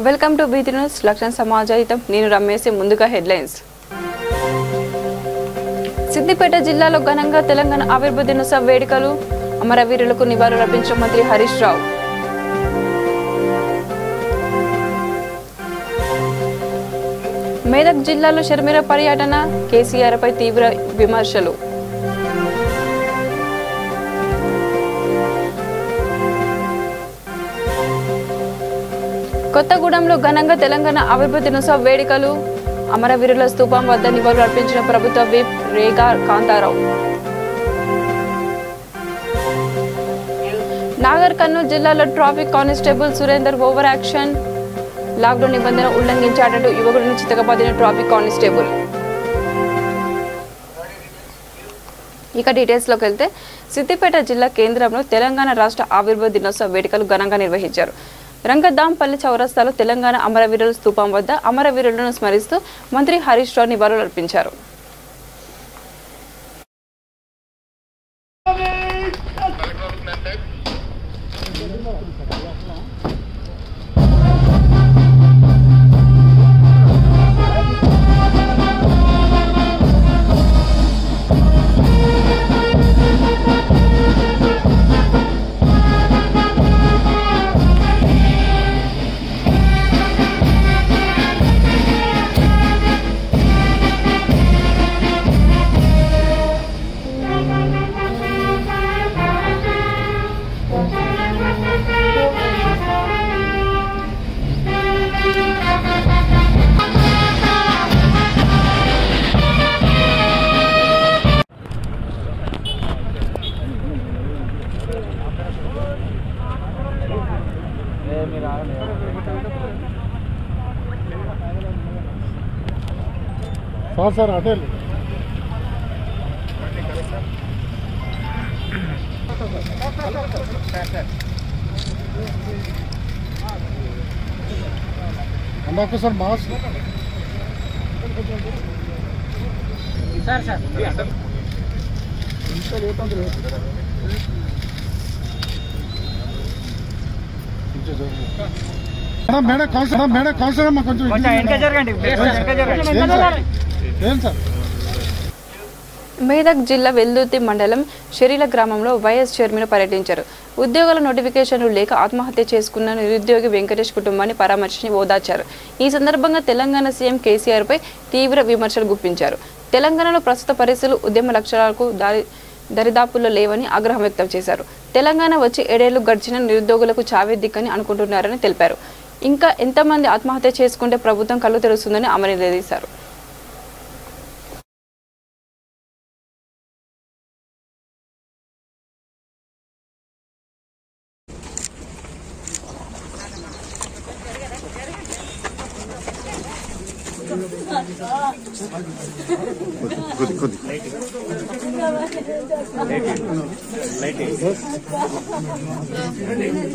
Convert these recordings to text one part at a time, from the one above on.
Welcome to BT news లక్ష్యం సమాజాయితం. నేను రమేష్. ముందుగా హెడ్లైన్స్. సిద్దిపేట జిల్లాలో ఘనంగా తెలంగాణ ఆవిర్భావ దినోత్సవ వేడుకలు. అమరవీరులకు నివాళులు అర్పించిన మంత్రి హరీష్ రావు. మేదక్ జిల్లాలో షర్మిల పర్యటన. కేసీఆర్ పై తీవ్ర విమర్శలు. కొత్తగూడెంలో ఘనంగా తెలంగాణ ఆవిర్భావ దినోత్సవ వేడుకలు. అమరవీరుల స్తూపం వద్ద నివాళులు అర్పించిన ప్రభుత్వ విప్ రేగా కాంతారావు. నాగర్ కర్నూలు జిల్లాలో traffic constable Surender over action. Lockdown నిబంధన ఉల్లంఘించాడంటూ యువకుడిని చితకబాదిన ట్రాఫిక్ కానిస్టేబుల్. ఇక డీటెయిల్స్లోకి వెళ్తే సిద్దిపేట జిల్లా కేంద్రంలో తెలంగాణ రాష్ట్ర ఆవిర్భావ దినోత్సవ వేడుకలు ఘనంగా నిర్వహించారు. రంగదాంపల్లి చౌరస్తాలో తెలంగాణ అమరవీరుల స్తూపం వద్ద అమరవీరులను స్మరిస్తూ మంత్రి హరీష్ రావు నివాళులు అర్పించారు. सर हटेल अंदाको sir mask sir sir madam councillor అమ్మ కొంచెం మేదక్ జిల్లా వెల్దుర్తి మండలం షరీల గ్రామంలో వైఎస్ షర్మిల పర్యటించారు. ఉద్యోగాల నోటిఫికేషన్లు లేక ఆత్మహత్య చేసుకున్న నిరుద్యోగి వెంకటేష్ కుటుంబాన్ని పరామర్శించి ఓదార్చారు. ఈ సందర్భంగా తెలంగాణ సీఎం కేసీఆర్ పై తీవ్ర విమర్శలు గుప్పించారు. తెలంగాణలో ప్రస్తుత పరిస్థితులు ఉద్యమ లక్ష్యాలకు దరిదాపుల్లో లేవని ఆగ్రహం వ్యక్తం చేశారు. తెలంగాణ వచ్చి 7 ఏళ్లు గడిచిన నిరుద్యోగులకు చావే దిక్కని అనుకుంటున్నారని తెలిపారు. ఇంకా ఎంతమంది ఆత్మహత్య చేసుకుంటే ప్రభుత్వం కళ్ళు తెరుస్తుందని ఆమె నిలదీశారు.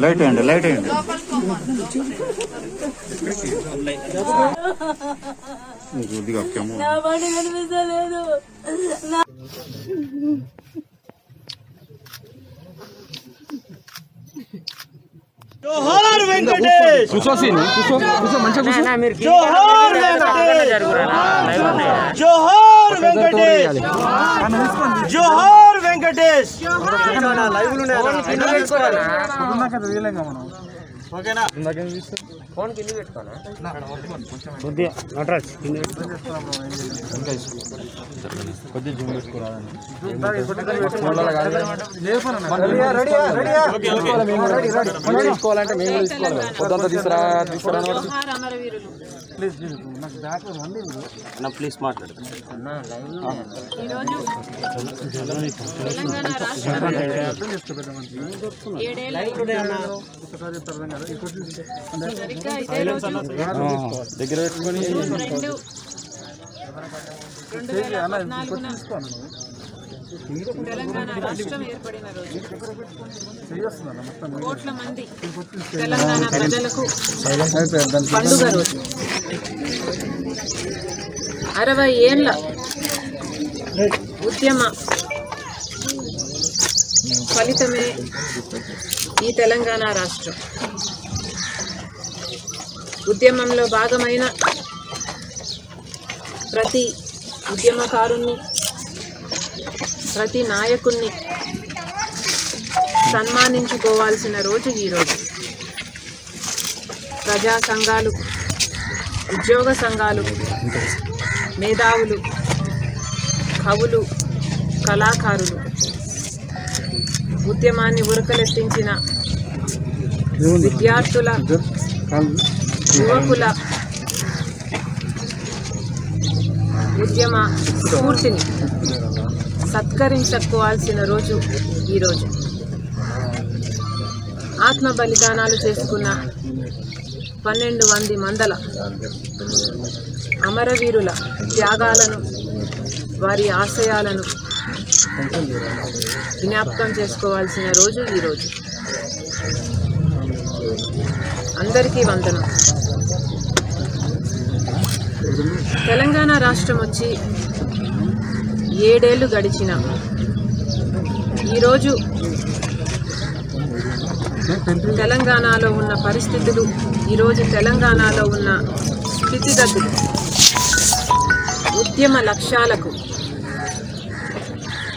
లైట్ అండి లైట్ అండి जोहार वेंकटेश కూసో మంచిగా जोहार वेंकटेश जोहार वेंकटेश जोहार वेंकटेश లైవ్ లోనే ఓకేనా ఫోన్ కింద పెట్టుకోనా కొద్దిగా నటరాజ్ కింద కొద్దిగా జూమ్ చేసుకోరాదండి తీసుకోవాలంటే మేము తీసుకోవాలి పొద్దంతా తీసుకురా ప్లీజ్ నాకు దాంట్లో ఉంది అన్న ప్లీజ్ మాట్లాడతాను దగ్గర పెట్టుకొని తెలంగాణ రాష్ట్రం ఏర్పడిన రోజు కోట్ల మంది తెలంగాణ ప్రజలకు పండుగ రోజు 60 ఏళ్ల ఉద్యమ ఫలితమే ఈ తెలంగాణ రాష్ట్రం. ఉద్యమంలో భాగమైన ప్రతి ఉద్యమకారుణ్ణి, ప్రతి నాయకుణ్ణి సన్మానించుకోవాల్సిన రోజు ఈరోజు. ప్రజా సంఘాలు, ఉద్యోగ సంఘాలు, మేధావులు, కవులు, కళాకారులు, ఉద్యమాన్ని ఉరకలెత్తించిన విద్యార్థుల, యువకుల ఉద్యమ స్ఫూర్తిని సత్కరించుకోవాల్సిన రోజు ఈరోజు. ఆత్మ బలిదానాలు చేసుకున్న 12 మందల అమరవీరుల త్యాగాలను, వారి ఆశయాలను జ్ఞాపకం చేసుకోవాల్సిన రోజు ఈరోజు. అందరికీ వందనం. తెలంగాణ రాష్ట్రం వచ్చి 7 ఏళ్ళు గడిచిన ఈరోజు తెలంగాణలో ఉన్న పరిస్థితులు, ఈరోజు తెలంగాణలో ఉన్న స్థితిగతులు ఉద్యమ లక్ష్యాలకు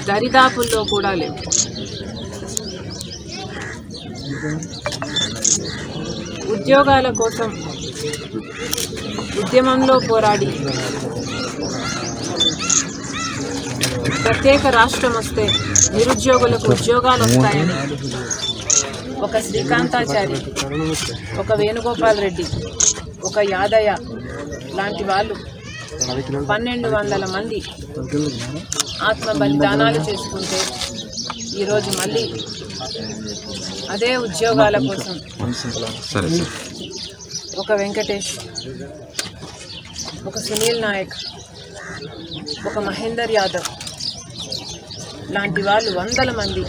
దరిదాపుల్లో కూడా లేవు. ఉద్యోగాల కోసం ఉద్యమంలో పోరాడి ప్రత్యేక రాష్ట్రం వస్తే నిరుద్యోగులకు ఉద్యోగాలు వస్తాయని ఒక శ్రీకాంతాచారి, ఒక వేణుగోపాల్ రెడ్డి, ఒక యాదయ్య లాంటి వాళ్ళు 1200 మంది ఆత్మ బలిదానాలు చేసుకుంటే ఈరోజు మళ్ళీ అదే ఉద్యోగాల కోసం ఒక వెంకటేష్, ఒక సునీల్ నాయక్, ఒక మహేందర్ యాదవ్ లాంటి వాళ్ళు 100 మంది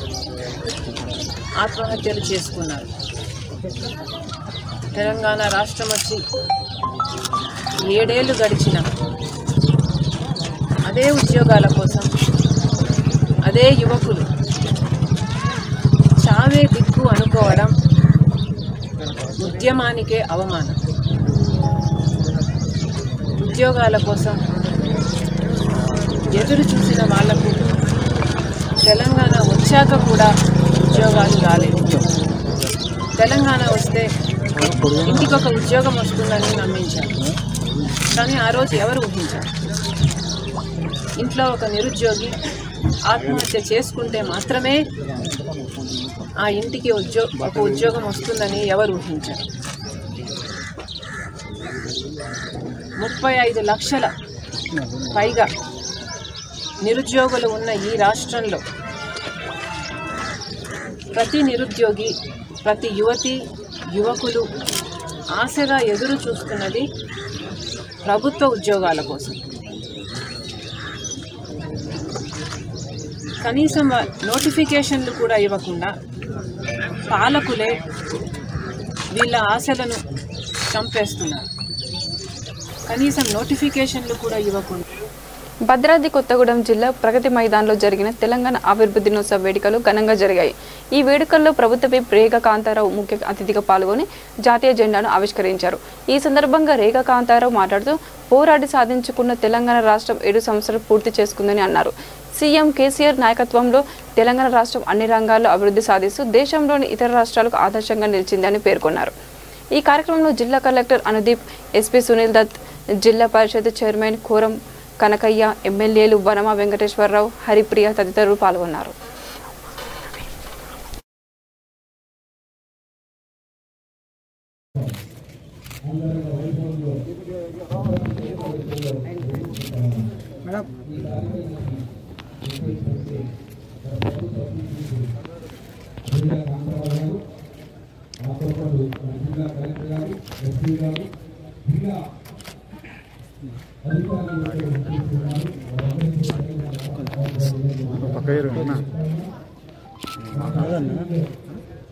ఆత్మహత్యలు చేసుకున్నారు. తెలంగాణ రాష్ట్రం వచ్చి 7 ఏళ్ళు గడిచిన అదే ఉద్యోగాల కోసం అదే యువకులు చావే దిక్కు అనుకోవడం ఉద్యమానికే అవమానం. ఉద్యోగాల కోసం ఎదురు చూసిన వాళ్లకు తెలంగాణ వచ్చాక కూడా ఉద్యోగాలు రాలేదు. తెలంగాణ వస్తే ఇంటికొక ఉద్యోగం వస్తుందని నమ్మించారు, కానీ ఆ రోజు ఎవరు ఊహించారు? ఇంట్లో ఒక నిరుద్యోగి ఆత్మహత్య చేసుకుంటే మాత్రమే ఆ ఇంటికి ఒక ఉద్యోగం వస్తుందని ఎవరు ఊహించారు? 35 లక్షల పైగా నిరుద్యోగులు ఉన్న ఈ రాష్ట్రంలో ప్రతి నిరుద్యోగి, ప్రతి యువతి, యువకులు ఆశగా ఎదురు చూస్తున్నది ప్రభుత్వ ఉద్యోగాల కోసం. కనీసం నోటిఫికేషన్లు కూడా ఇవ్వకుండా పాలకులే వీళ్ళ ఆశలను చంపేస్తున్నారు. కనీసం నోటిఫికేషన్లు కూడా ఇవ్వకుండా. భద్రాద్రి కొత్తగూడెం జిల్లా ప్రగతి మైదాన్లో జరిగిన తెలంగాణ ఆవిర్భ దినోత్సవ వేడుకలు ఘనంగా జరిగాయి. ఈ వేడుకల్లో ప్రభుత్వ విప్ రేఖా కాంతారావు ముఖ్య అతిథిగా పాల్గొని జాతీయ జెండాను ఆవిష్కరించారు. ఈ సందర్భంగా రేఖా కాంతారావు మాట్లాడుతూ పోరాడి సాధించుకున్న తెలంగాణ రాష్ట్రం 7 సంవత్సరాలు పూర్తి చేసుకుందని అన్నారు. సీఎం కేసీఆర్ నాయకత్వంలో తెలంగాణ రాష్ట్రం అన్ని రంగాల్లో అభివృద్ధి సాధిస్తూ దేశంలోని ఇతర రాష్ట్రాలకు ఆదర్శంగా నిలిచిందని పేర్కొన్నారు. ఈ కార్యక్రమంలో జిల్లా కలెక్టర్ అనుదీప్, ఎస్పీ సునీల్ దత్, జిల్లా పరిషత్ చైర్మన్ కోరం కనకయ్య, ఎమ్మెల్యేలు వనమ వెంకటేశ్వరరావు, హరిప్రియ తదితరులు పాల్గొన్నారు.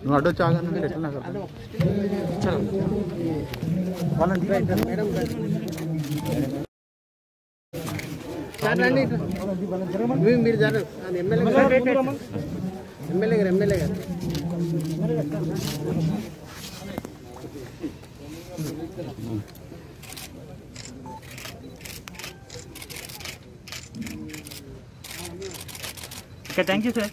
నువ్వు అడ్డు చాగన్నా ఎట్లా మీరు ఎమ్మెల్యే గారు Okay, thank you, sir.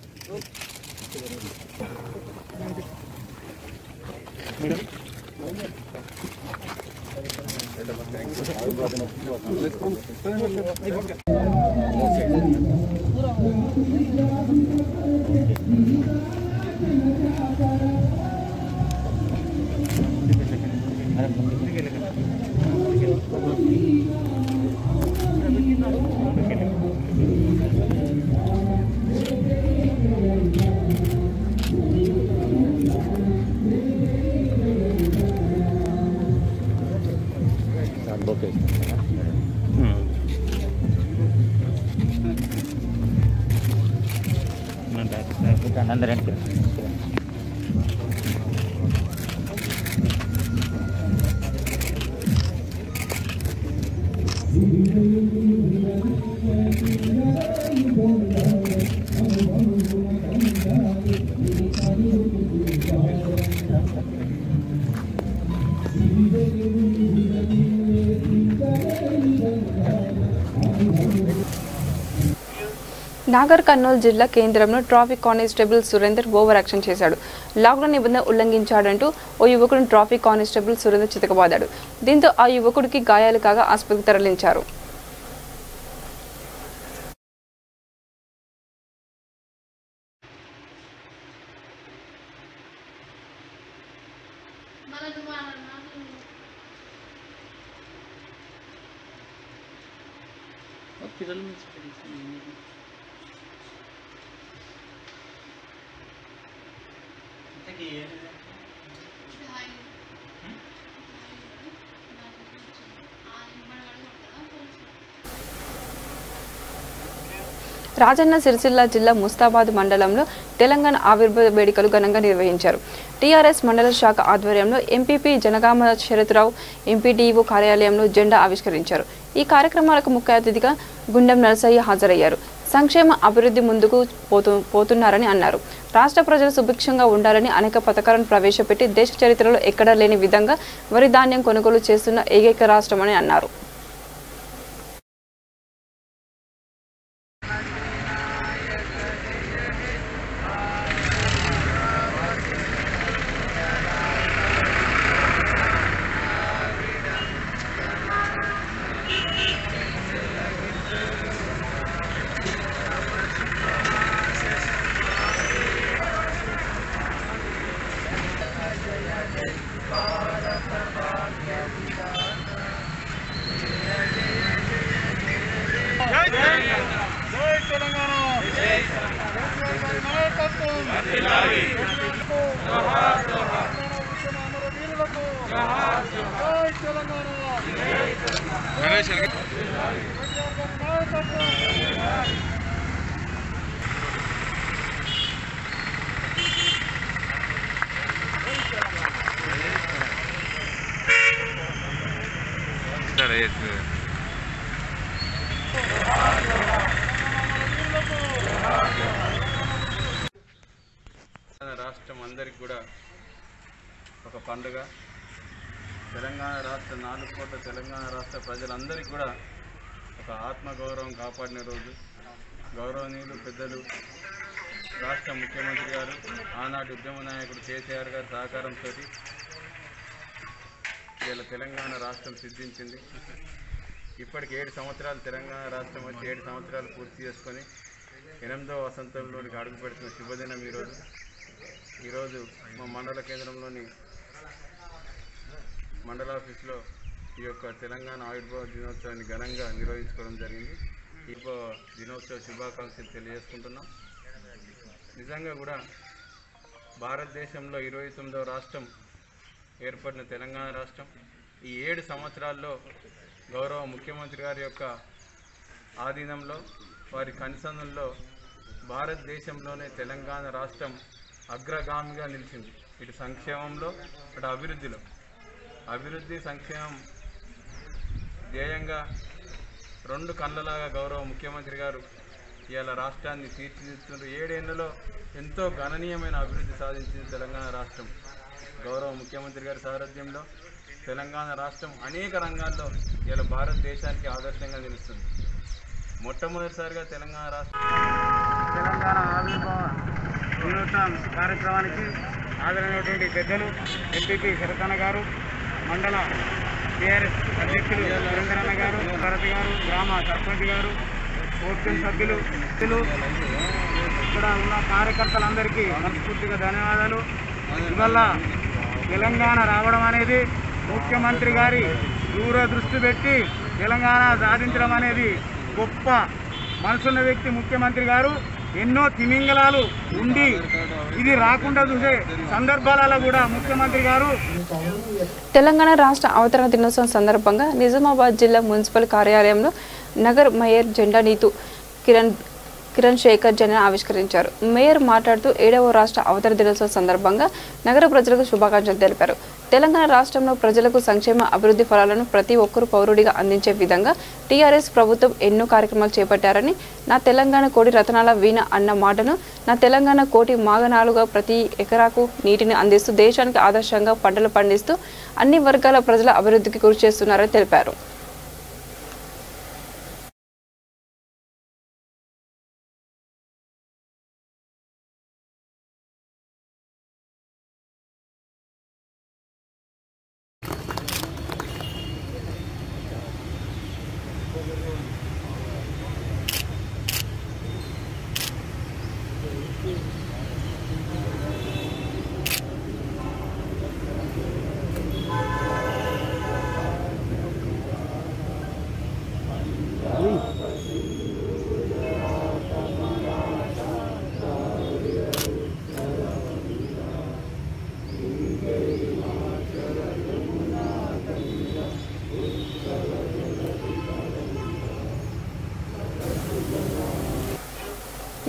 Nagar Kurnool జిల్లా కేంద్రంలో traffic constable Surender over action చేశాడు. లాక్డౌన్ నిబంధన ఉల్లంఘించాడంటూ ఓ యువకుడిని ట్రాఫిక్ కానిస్టేబుల్ సురేందర్ చితకబాదాడు. దీంతో ఆ యువకుడికి గాయాలు కాగా ఆసుపత్రికి తరలించారు. రాజన్న సిరిసిల్ల జిల్లా ముస్తాబాద్ మండలంలో తెలంగాణ ఆవిర్భావ వేడుకలు ఘనంగా నిర్వహించారు. టీఆర్ఎస్ మండల శాఖ ఆధ్వర్యంలో ఎంపీపీ జనగామ శరత్రావు ఎంపీడీఓ కార్యాలయంలో జెండా ఆవిష్కరించారు. ఈ కార్యక్రమాలకు ముఖ్య అతిథిగా గుండెం నరసయ్య హాజరయ్యారు. సంక్షేమ అభివృద్ధి ముందుకు పోతున్నారని అన్నారు. రాష్ట్ర ప్రజలు సుభిక్షంగా ఉండాలని అనేక పథకాలను ప్రవేశపెట్టి దేశ చరిత్రలో ఎక్కడా లేని విధంగా వరి ధాన్యం కొనుగోలు చేస్తున్న ఏకైక రాష్ట్రమని అన్నారు. రాష్ట్రం అందరికి కూడా ఒక పండుగ. తెలంగాణ రాష్ట్ర 4 కోట్ల తెలంగాణ రాష్ట్ర ప్రజలందరికీ కూడా ఒక ఆత్మగౌరవం కాపాడిన రోజు. గౌరవనీయులు పెద్దలు రాష్ట్ర ముఖ్యమంత్రి గారు, ఆనాటి ఉద్యమ నాయకుడు కేసీఆర్ గారి సహకారంతో ఇలా తెలంగాణ రాష్ట్రం సిద్ధించింది. ఇప్పటికి 7 సంవత్సరాలు తెలంగాణ రాష్ట్రం వచ్చి 7 సంవత్సరాలు పూర్తి చేసుకొని 8వ వసంతంలోనికి అడుగు పెడుతున్న శుభదినం ఈరోజు మా మండల కేంద్రంలోని మండల ఆఫీస్లో ఈ యొక్క తెలంగాణ ఆవిర్భావ దినోత్సవాన్ని ఘనంగా నిర్వహించుకోవడం జరిగింది. ఈ దినోత్సవ శుభాకాంక్షలు తెలియజేసుకుంటున్నాం. నిజంగా కూడా భారతదేశంలో 29వ రాష్ట్రం ఏర్పడిన తెలంగాణ రాష్ట్రం ఈ 7 సంవత్సరాల్లో గౌరవ ముఖ్యమంత్రి గారి యొక్క ఆధీనంలో, వారి కన్సర్న్లో భారతదేశంలోనే తెలంగాణ రాష్ట్రం అగ్రగామిగా నిలిచింది. ఇటు సంక్షేమంలో, అటు అభివృద్ధిలో. అభివృద్ధి సంక్షేమం ధ్యేయంగా 2 కళ్ళలాగా గౌరవ ముఖ్యమంత్రి గారు ఇవాళ రాష్ట్రాన్ని తీర్చిదిద్దుతున్నారు. 7 ఏళ్లలో ఎంతో గణనీయమైన అభివృద్ధి సాధించింది తెలంగాణ రాష్ట్రం. గౌరవ ముఖ్యమంత్రి గారి సారథ్యంలో తెలంగాణ రాష్ట్రం అనేక రంగాల్లో ఇలా భారతదేశానికి ఆదర్శంగా నిలుస్తుంది. మొట్టమొదటిసారిగా తెలంగాణ ఆవిర్భావ దినోత్సవం కార్యక్రమానికి హాజరైనటువంటి పెద్దలు ఎంపీపీ శరతన్న గారు, మండల టీఆర్ఎస్ అధ్యక్షులు సురేంద్రన్న గారు, భరత్ గారు, గ్రామ సర్పంచ్ గారు, కోర్టు సభ్యులు, ఇక్కడ ఉన్న కార్యకర్తలందరికీ మనస్ఫూర్తిగా ధన్యవాదాలు. ఇవల్ల తెలంగాణ రావడం అనేది ముఖ్యమంత్రి గారి దూరదృష్టి పెట్టి తెలంగాణ సాధించడం అనేది గొప్ప మనసున్న వ్యక్తి ముఖ్యమంత్రి గారు. ఎన్నో తిమింగలాలు ఉండి ఇది రాకుండా చూసే సందర్భాలలో కూడా ముఖ్యమంత్రి గారు. తెలంగాణ రాష్ట్ర అవతరణ దినోత్సవం సందర్భంగా నిజామాబాద్ జిల్లా మున్సిపల్ కార్యాలయంలో నగర్ మేయర్ జెండా నీతు కిరణ్ శేఖర్ జన ఆవిష్కరించారు. మేయర్ మాట్లాడుతూ 7వ రాష్ట్ర అవతరణ దినోత్సవం సందర్భంగా నగర ప్రజలకు శుభాకాంక్షలు తెలిపారు. తెలంగాణ రాష్ట్రంలో ప్రజలకు సంక్షేమ అభివృద్ధి ఫలాలను ప్రతి ఒక్కరూ పౌరుడిగా అందించే విధంగా టీఆర్ఎస్ ప్రభుత్వం ఎన్నో కార్యక్రమాలు చేపట్టారని, నా తెలంగాణ కోటి రతనాల వీణ అన్న మాటను నా తెలంగాణ కోటి మాగనాలుగా ప్రతి ఎకరాకు నీటిని అందిస్తూ దేశానికి ఆదర్శంగా పంటలు పండిస్తూ అన్ని వర్గాల ప్రజల అభివృద్ధికి కృషి చేస్తున్నారని తెలిపారు.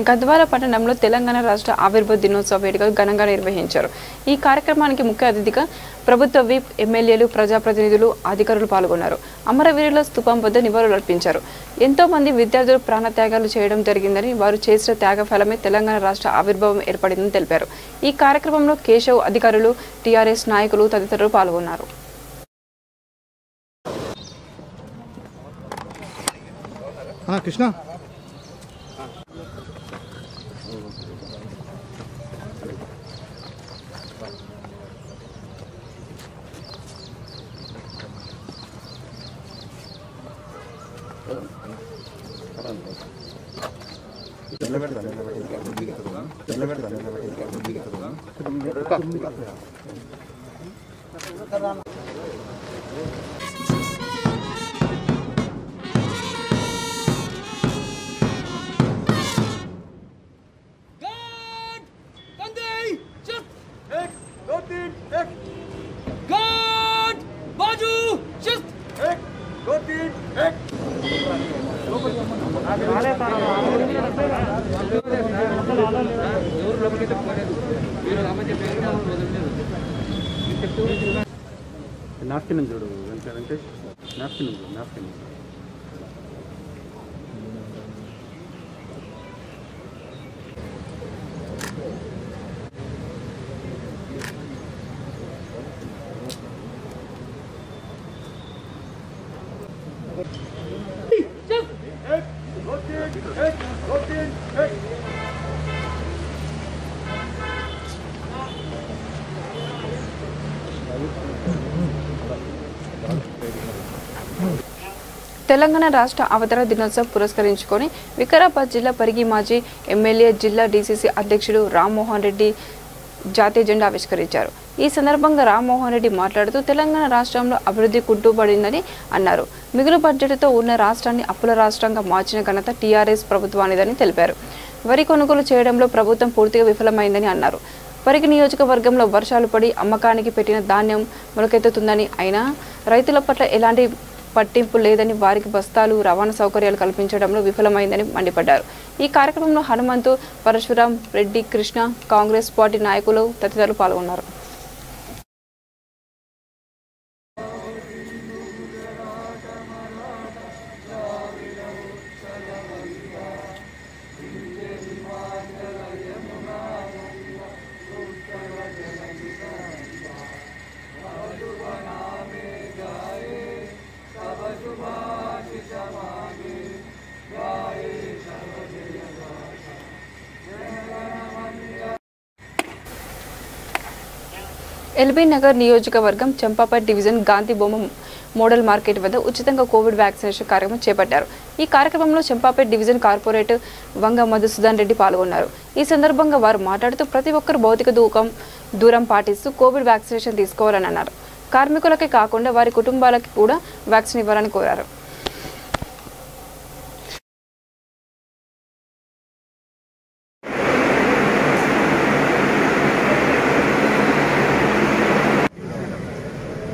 గద్వాల పట్టణంలో తెలంగాణ రాష్ట్ర ఆవిర్భావ దినోత్సవ వేడుకలు ఘనంగా నిర్వహించారు. ఈ కార్యక్రమానికి ముఖ్య అతిథిగా ప్రభుత్వ విప్, ఎమ్మెల్యేలు, ప్రజాప్రతినిధులు, అధికారులు పాల్గొన్నారు. అమరవీరుల స్థూపం వద్ద నివాళులర్పించారు. ఎంతో మంది విద్యార్థులు ప్రాణత్యాగాలు చేయడం జరిగిందని, వారు చేసిన త్యాగ ఫలమే తెలంగాణ రాష్ట్ర ఆవిర్భావం ఏర్పడిందని తెలిపారు. ఈ కార్యక్రమంలో కేశవ్, అధికారులు, టీఆర్ఎస్ నాయకులు తదితరులు పాల్గొన్నారు. కృష్ణ నాప్కిన్ చూడు వెంకటేష్, నాప్కిన్ తెలంగాణ రాష్ట్ర అవతరణ దినోత్సవం పురస్కరించుకొని వికారాబాద్ జిల్లా పరిగి మాజీ ఎమ్మెల్యే, జిల్లా డీసీసీ అధ్యక్షుడు రామ్మోహన్ రెడ్డి జాతీయ జెండా ఆవిష్కరించారు. ఈ సందర్భంగా రామ్మోహన్ రెడ్డి మాట్లాడుతూ తెలంగాణ రాష్ట్రంలో అభివృద్ధి కుంటుపడిందని అన్నారు. మిగులు బడ్జెట్తో ఉన్న రాష్ట్రాన్ని అప్పుల రాష్ట్రంగా మార్చిన ఘనత టీఆర్ఎస్ ప్రభుత్వానిదని తెలిపారు. వరి కొనుగోలు చేయడంలో ప్రభుత్వం పూర్తిగా విఫలమైందని అన్నారు. పరిగి నియోజకవర్గంలో వర్షాలు పడి అమ్మకానికి పెట్టిన ధాన్యం మొలకెత్తుతుందని, అయినా రైతుల పట్ల ఎలాంటి పట్టింపు లేదని, వారికి బస్తాలు, రవాణా సౌకర్యాలు కల్పించడంలో విఫలమైందని మండిపడ్డారు. ఈ కార్యక్రమంలో హనుమంతు, పరశురాం రెడ్డి, కృష్ణ, కాంగ్రెస్ పార్టీ నాయకులు తదితరులు పాల్గొన్నారు. ఎల్బీ నగర్ నియోజకవర్గం చంపాపేట్ డివిజన్ గాంధీ బొమ్మ మోడల్ మార్కెట్ వద్ద ఉచితంగా కోవిడ్ వ్యాక్సినేషన్ కార్యక్రమం చేపట్టారు. ఈ కార్యక్రమంలో చంపాపేట్ డివిజన్ కార్పొరేటర్ వంగ మధుసూదన్ రెడ్డి పాల్గొన్నారు. ఈ సందర్భంగా వారు మాట్లాడుతూ ప్రతి ఒక్కరు భౌతిక దూరం పాటిస్తూ కోవిడ్ వ్యాక్సినేషన్ తీసుకోవాలని అన్నారు. కార్మికులకే కాకుండా వారి కుటుంబాలకి కూడా వ్యాక్సిన్ ఇవ్వాలని కోరారు.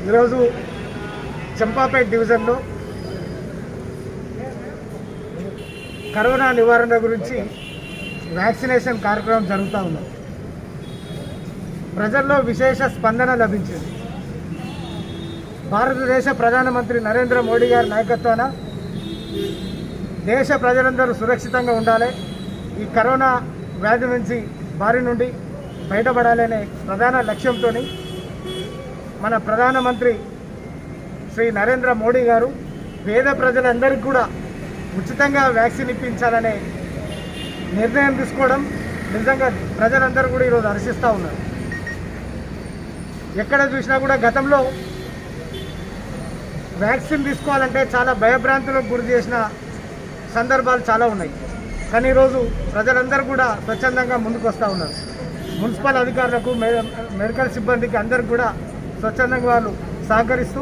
ఈరోజు చంపాపేట్ డివిజన్లో కరోనా నివారణ గురించి వ్యాక్సినేషన్ కార్యక్రమం జరుగుతూ ఉంది. ప్రజల్లో విశేష స్పందన లభించింది. భారతదేశ ప్రధానమంత్రి నరేంద్ర మోడీ గారి నాయకత్వాన దేశ ప్రజలందరూ సురక్షితంగా ఉండాలి, ఈ కరోనా వ్యాధి నుంచి బారి నుండి బయటపడాలనే ప్రధాన లక్ష్యంతో మన ప్రధానమంత్రి శ్రీ నరేంద్ర మోడీ గారు పేద ప్రజలందరికీ కూడా ఉచితంగా వ్యాక్సిన్ ఇప్పించాలనే నిర్ణయం తీసుకోవడం నిజంగా ప్రజలందరూ కూడా ఈరోజు హర్షిస్తూ ఉన్నారు. ఎక్కడ చూసినా కూడా గతంలో వ్యాక్సిన్ తీసుకోవాలంటే చాలా భయభ్రాంతులకు గురి చేసిన సందర్భాలు చాలా ఉన్నాయి. కానీ ఈరోజు ప్రజలందరూ కూడా స్వచ్ఛందంగా ముందుకు వస్తూ ఉన్నారు. మున్సిపల్ అధికారులకు మెడికల్ సిబ్బందికి అందరికి కూడా స్వచ్ఛందంగా వాళ్ళు సహకరిస్తూ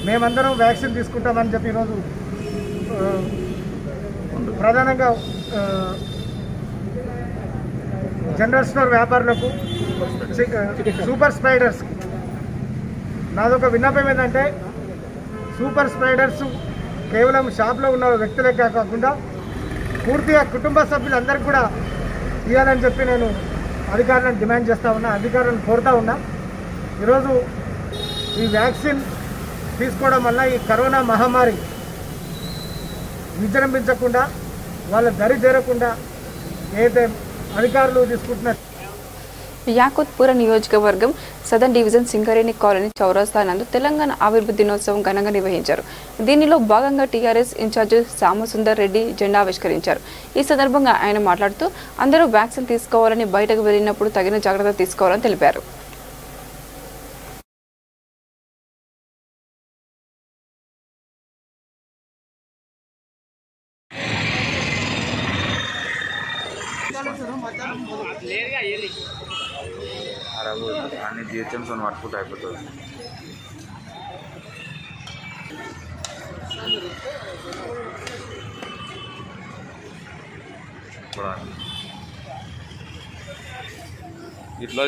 మేమందరం వ్యాక్సిన్ తీసుకుంటామని చెప్పి ఈరోజు ప్రధానంగా జనరల్ స్టోర్ వ్యాపారులకు, సూపర్ స్ప్రైడర్స్కి నాదొక విన్నపం ఏంటంటే, సూపర్ స్ప్రైడర్స్ కేవలం షాప్లో ఉన్న వ్యక్తులే కాకుండా పూర్తిగా కుటుంబ సభ్యులందరికీ కూడా ఇవ్వాలని చెప్పి నేను అధికారులను డిమాండ్ చేస్తూ ఉన్నా, అధికారులను కోరుతూ ఉన్నా. ఈరోజు ఈ వ్యాక్సిన్ తీసుకోవడం వల్ల ఈ కరోనా మహమ్మారి విజృంభించకుండా, వాళ్ళ దరి చేరకుండా ఏదైతే అధికారులు తీసుకుంటున్నారు. యాకుత్పుర నియోజకవర్గం సదన్ డివిజన్ సింగరేణి కాలనీ చౌరస్తా నందు తెలంగాణ ఆవిర్భావ దినోత్సవం ఘనంగా నిర్వహించారు. దీనిలో భాగంగా టీఆర్ఎస్ ఇన్ఛార్జ్ సామసుందర్ రెడ్డి జెండా ఆవిష్కరించారు. ఈ సందర్భంగా ఆయన మాట్లాడుతూ అందరూ వ్యాక్సిన్ తీసుకోవాలని, బయటకు వెళ్ళినప్పుడు తగిన జాగ్రత్త తీసుకోవాలని తెలిపారు. అన్ని జిహెచ్ఎంస్ పట్టుకుంటే అయిపోతుంది. ఇట్లా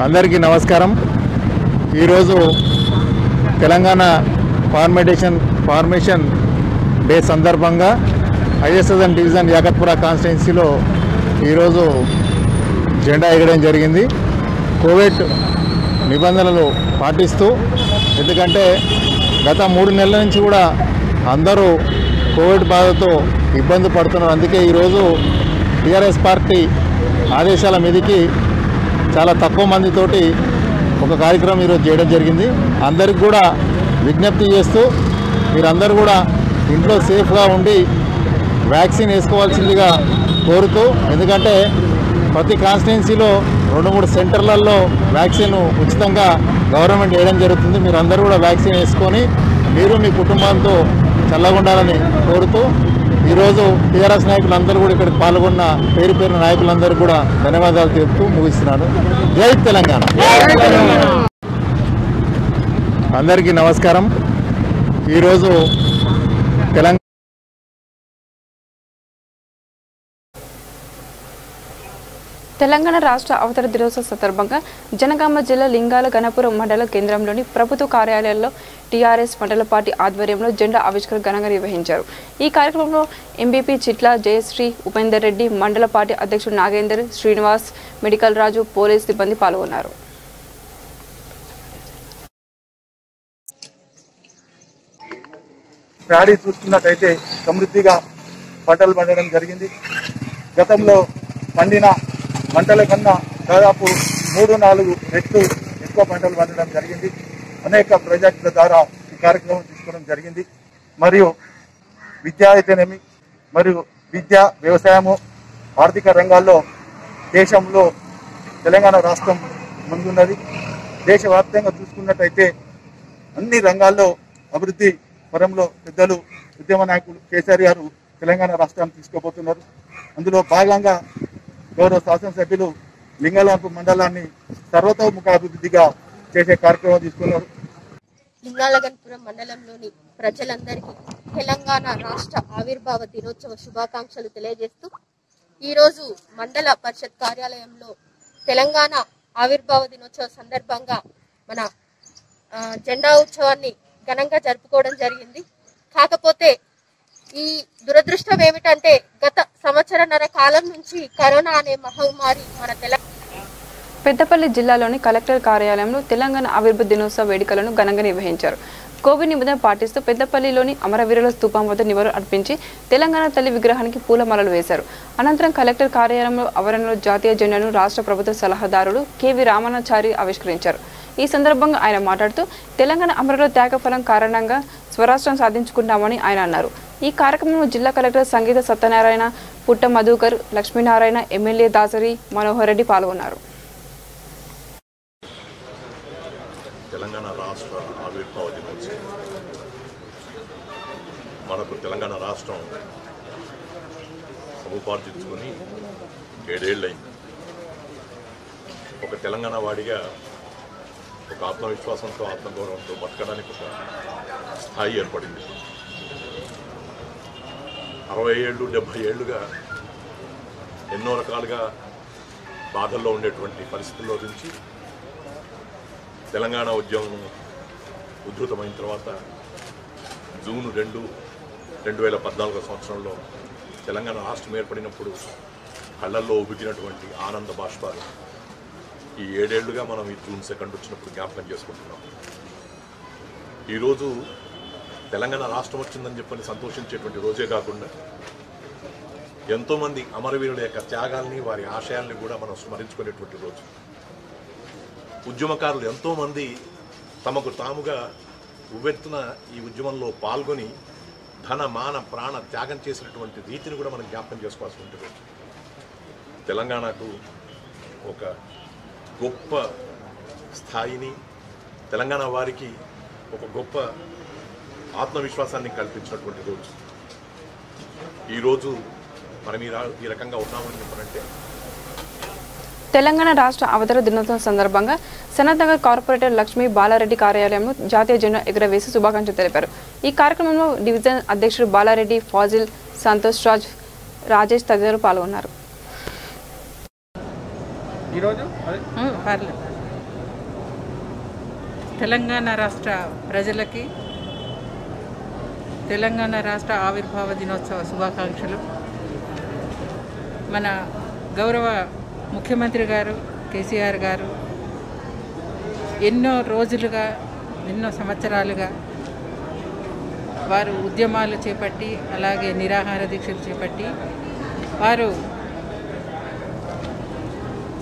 అందరికీ నమస్కారం. ఈరోజు తెలంగాణ ఫార్మేషన్ డే సందర్భంగా ఐఎస్ఎస్ఎన్ డివిజన్ యాకత్పుర కాన్స్టిట్యున్సీలో ఈరోజు జెండా ఎగరడం జరిగింది. కోవిడ్ నిబంధనలు పాటిస్తూ, ఎందుకంటే గత 3 నెలల నుంచి కూడా అందరూ కోవిడ్ బాధతో ఇబ్బంది పడుతున్నారు. అందుకే ఈరోజు టీఆర్ఎస్ పార్టీ ఆదేశాల మీదకి చాలా తక్కువ మందితోటి ఒక కార్యక్రమం ఈరోజు చేయడం జరిగింది. అందరికి కూడా విజ్ఞప్తి చేస్తూ మీరందరూ కూడా ఇంట్లో సేఫ్గా ఉండి వ్యాక్సిన్ వేసుకోవాల్సిందిగా కోరుతూ, ఎందుకంటే ప్రతి కాన్స్టిట్యున్సీలో 2-3 సెంటర్లలో వ్యాక్సిన్ ఉచితంగా గవర్నమెంట్ వేయడం జరుగుతుంది. మీరందరూ కూడా వ్యాక్సిన్ వేసుకొని మీరు మీ కుటుంబంతో చల్లగా ఉండాలని కోరుతూ, ఈరోజు టీఆర్ఎస్ నాయకులందరూ కూడా ఇక్కడికి పాల్గొన్న పేరు నాయకులందరూ కూడా ధన్యవాదాలు తెలుపుతూ ముగిస్తున్నాను. జై తెలంగాణ. అందరికీ నమస్కారం. ఈరోజు తెలంగాణ తెలంగాణ రాష్ట్ర అవతరణ దినోత్సవ సందర్భంగా జనగామ జిల్లా లింగాల గణపురం మండల కేంద్రంలోని ప్రభుత్వ కార్యాలయాల్లో టీఆర్ఎస్ మండల పార్టీ ఆధ్వర్యంలో జెండా ఆవిష్కరణ ఘనంగా నిర్వహించారు. ఈ కార్యక్రమంలో ఎంపీపీ చిట్ల జయశ్రీ, ఉపేందర్ రెడ్డి, మండల పార్టీ అధ్యక్షుడు నాగేందర్, శ్రీనివాస్, మెడికల్ రాజు, పోలీస్ సిబ్బంది పాల్గొన్నారు. ప్యాడీ చూసుకున్నట్టయితే సమృద్ధిగా పంటలు పండడం జరిగింది. గతంలో పండిన పంటల కన్నా దాదాపు 3-4 రెట్లు ఎక్కువ పంటలు పండడం జరిగింది. అనేక ప్రాజెక్టుల ద్వారా ఈ కార్యక్రమం తీసుకోవడం జరిగింది. మరియు విద్య అయితేనేమి, మరియు విద్య, వ్యవసాయము, ఆర్థిక రంగాల్లో దేశంలో తెలంగాణ రాష్ట్రం ముందున్నది. దేశవ్యాప్తంగా చూసుకున్నట్టయితే అన్ని రంగాల్లో అభివృద్ధి పరంలో పెద్దలు ఉద్యమ నాయకులు కేసీఆర్ గారు తెలంగాణ రాష్ట్రాన్ని తీసుకోబోతున్నారు. అందులో భాగంగా గౌరవ శాసనసభ్యులు లింగాలపు మండలాన్ని సర్వతోముఖ అభివృద్ధిగా చేసే కార్యక్రమం తీసుకున్నారు. లింగాలగన్పురం మండలంలోని ప్రజలందరికీ తెలంగాణ రాష్ట్ర ఆవిర్భావ దినోత్సవ శుభాకాంక్షలు తెలియజేస్తూ ఈరోజు మండల పరిషత్ కార్యాలయంలో తెలంగాణ ఆవిర్భావ దినోత్సవ సందర్భంగా మన జెండా ఉత్సవాన్ని ఘనంగా జరుపుకోవడం జరిగింది. కాకపోతే ఈ దురదృష్టం ఏమిటంటే గత సంవత్సరన్నర కాలం నుంచి కరోనా అనే మహమ్మారి మన పెద్దపల్లి జిల్లాలోని కలెక్టర్ కార్యాలయంలో తెలంగాణ ఆవిర్భావ దినోత్సవ వేడుకలను ఘనంగా నిర్వహించారు. కోవిడ్ నిబంధన పాటిస్తూ పెద్దపల్లిలోని అమరవీరుల స్తూపం వద్ద నివాళులు అర్పించి తెలంగాణ తల్లి విగ్రహానికి పూలమాలలు వేశారు. అనంతరం కలెక్టర్ కార్యాలయంలో ఆవరణలో జాతీయ జెండాను రాష్ట్ర ప్రభుత్వ సలహాదారుడు కెవి రామనాచారి ఆవిష్కరించారు. ఈ సందర్భంగా ఆయన మాట్లాడుతూ తెలంగాణ అమరుల త్యాగఫలం కారణంగా స్వరాష్ట్రం సాధించుకున్నామని ఆయన అన్నారు. ఈ కార్యక్రమంలో జిల్లా కలెక్టర్ సంగీత సత్యనారాయణ, పుట్ట మధుకర్, లక్ష్మీనారాయణ, ఎమ్మెల్యే దాసరి మనోహర్ రెడ్డి పాల్గొన్నారు. తెలంగాణ రాష్ట్ర ఆవిర్భావ దినోత్సవం మనకు తెలంగాణ రాష్ట్రం సముపార్జించుకొని 7 ఏళ్ళైంది. ఒక తెలంగాణ వాడిగా ఒక ఆత్మవిశ్వాసంతో, ఆత్మగౌరవంతో బతకడానికి ఒక స్థాయి ఏర్పడింది. 60 ఏళ్ళు 70 ఏళ్ళుగా ఎన్నో రకాలుగా బాధల్లో ఉండేటువంటి పరిస్థితుల్లో నుంచి తెలంగాణ ఉద్యమం ఉధృతమైన తర్వాత జూన్ 2, 2014 సంవత్సరంలో తెలంగాణ రాష్ట్రం ఏర్పడినప్పుడు కళ్ళల్లో ఉబికినటువంటి ఆనంద బాష్పాలు ఈ 7 ఏళ్లుగా మనం ఈ జూన్ 2 వచ్చినప్పుడు జ్ఞాపకం చేసుకుంటున్నాం. ఈరోజు తెలంగాణ రాష్ట్రం వచ్చిందని చెప్పని సంతోషించేటువంటి రోజే కాకుండా ఎంతోమంది అమరవీరుల యొక్క త్యాగాల్ని, వారి ఆశయాల్ని కూడా మనం స్మరించుకునేటువంటి రోజు. ఉద్యమకారులు ఎంతోమంది తమకు తాముగా ఉవ్వెత్తున ఈ ఉద్యమంలో పాల్గొని ధన, మాన, ప్రాణ త్యాగం చేసినటువంటి రీతిని కూడా మనం జ్ఞాపకం చేసుకోవాల్సి ఉంటుంది. తెలంగాణకు ఒక గొప్ప స్థాయిని, తెలంగాణ వారికి ఒక గొప్ప ఆత్మవిశ్వాసాన్ని కల్పించినటువంటి రోజు. ఈరోజు మనం ఈ రకంగా ఉన్నామని చెప్పారంటే తెలంగాణ రాష్ట్ర అవతరణ దినోత్సవం సందర్భంగా సనత్ నగర్ కార్పొరేటర్ లక్ష్మీ బాలారెడ్డి కార్యాలయంలో జాతీయ జెండా ఎగురవేసి శుభాకాంక్షలు తెలిపారు. ఈ కార్యక్రమంలో డివిజన్ అధ్యక్షుడు బాలారెడ్డి, ఫాజిల్, సంతోష్ రాజ్, రాజేష్ తదితరులు పాల్గొన్నారు. తెలంగాణ రాష్ట్ర ప్రజలకి తెలంగాణ రాష్ట్ర ఆవిర్భావ దినోత్సవ శుభాకాంక్షలు. మన గౌరవ ముఖ్యమంత్రి గారు కేసీఆర్ గారు ఎన్నో రోజులుగా, ఎన్నో సంవత్సరాలుగా వారు ఉద్యమాలు చేపట్టి, అలాగే నిరాహార దీక్షలు చేపట్టి వారు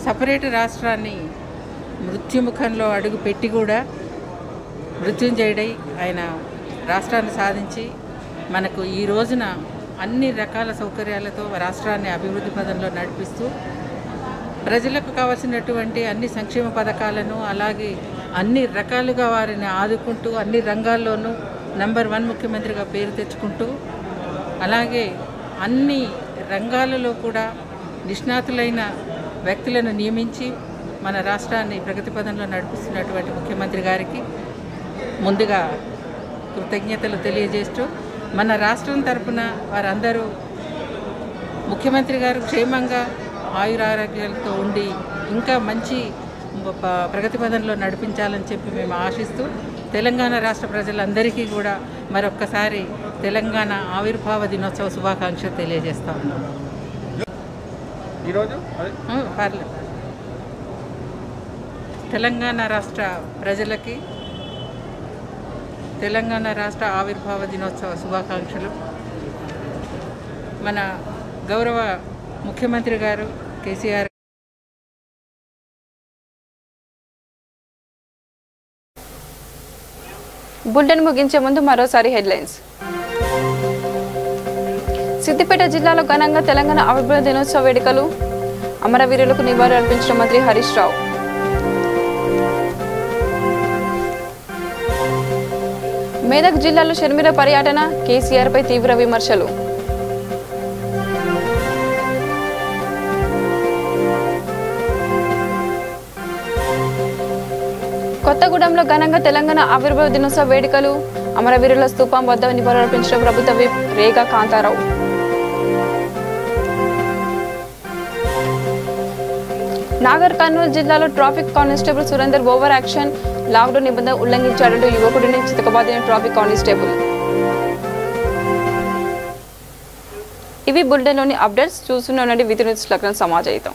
సపరేట్ రాష్ట్రాన్ని మృత్యుముఖంలో అడుగు పెట్టి కూడా మృత్యుంజయుడై ఆయన రాష్ట్రాన్ని సాధించి మనకు ఈ రోజున అన్ని రకాల సౌకర్యాలతో రాష్ట్రాన్ని అభివృద్ధి పదంలో నడిపిస్తూ ప్రజలకు కావాల్సినటువంటి అన్ని సంక్షేమ పథకాలను, అలాగే అన్ని రకాలుగా వారిని ఆదుకుంటూ అన్ని రంగాల్లోనూ నంబర్ 1 ముఖ్యమంత్రిగా పేరు తెచ్చుకుంటూ, అలాగే అన్ని రంగాలలో కూడా నిష్ణాతులైన వ్యక్తులను నియమించి మన రాష్ట్రాన్ని ప్రగతి పదంలో నడిపిస్తున్నటువంటి ముఖ్యమంత్రి గారికి ముందుగా కృతజ్ఞతలు తెలియజేస్తూ, మన రాష్ట్రం తరపున వారందరూ ముఖ్యమంత్రి గారు క్షేమంగా ఆయురారోగ్యాలతో ఉండి ఇంకా మంచి ప్రగతి పదంలో నడిపించాలని చెప్పి మేము ఆశిస్తూ తెలంగాణ రాష్ట్ర ప్రజలందరికీ కూడా మరొక్కసారి తెలంగాణ ఆవిర్భావ దినోత్సవ శుభాకాంక్షలు తెలియజేస్తా ఉన్నాం. ఈరోజు పర్లేదు. తెలంగాణ రాష్ట్ర ప్రజలకి తెలంగాణ రాష్ట్ర ఆవిర్భావ దినోత్సవ శుభాకాంక్షలు. మన గౌరవ ముఖ్యమంత్రి గారు కేసీఆర్ బులెటిన్ ముగించే ముందు మరోసారి హెడ్లైన్స్. సిద్దిపేట జిల్లాలో ఘనంగా తెలంగాణ ఆవిర్భావ దినోత్సవ వేడుకలు. అమరవీరులకు నివాళులు అర్పించిన మంత్రి హరీష్ రావు. మేదక్ జిల్లాలో షర్మిల పర్యటన, కేసీఆర్ పై తీవ్ర విమర్శలు. కొత్తగూడెంలో ఘనంగా తెలంగాణ ఆవిర్భావ దినోత్సవ వేడుకలు. అమరవీరుల స్తూపం వద్ద నివాళులర్పించిన ప్రభుత్వ విప్ రేగా కాంతారావు. నాగర్ కర్నూలు జిల్లాలో traffic constable Surender over action. Lockdown నిబంధన ఉల్లంఘించాడంటూ యువకుడిని చితకబాదిన ట్రాఫిక్ కానిస్టేబుల్. ఇవి బులెటిన్లోని అప్డేట్స్. చూస్తూనే ఉండండి విధి న్యూస్ లగ్నం సమాజయితం.